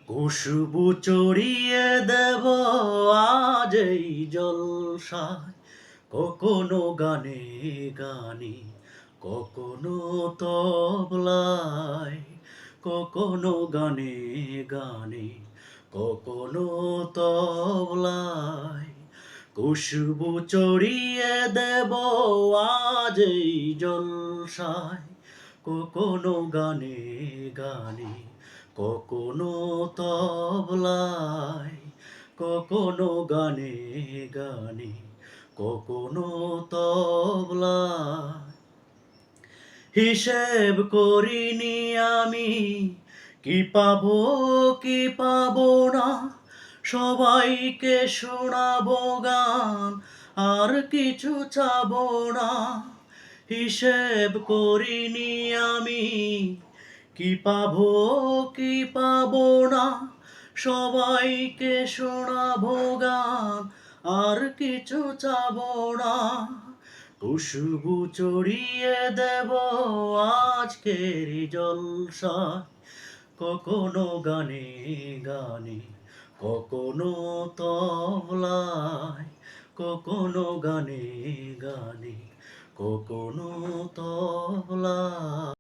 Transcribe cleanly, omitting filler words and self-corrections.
খুশবু চড়িয়ে দেব আজ এই জলসায়, কখনো গানে গানে, কখনো তবলায়, কখনো গানে গানে, কখনো তবলায়। খুশবু চড়িয়ে দেব আজ এই জলসায়, কখনো গানে গানে, কখনো তবলায়, কখনো গানে গানে, কখনো তবলায়। হিসেব করিনি আমি কি পাবো কি পাবো না, সবাইকে শোনাবো গান আর কিছু চাবো না। হিসেব করিনি আমি কি পাবো কি পাবো না, সবাইকে শোনাবো গান আর কিছু চাবো না। খুশবু চড়িয়ে দেব আজকের জলসায়, কখনো গানে গানে, কখনো তবলায়, কখনো গানে গানে, কখনো তবলায়।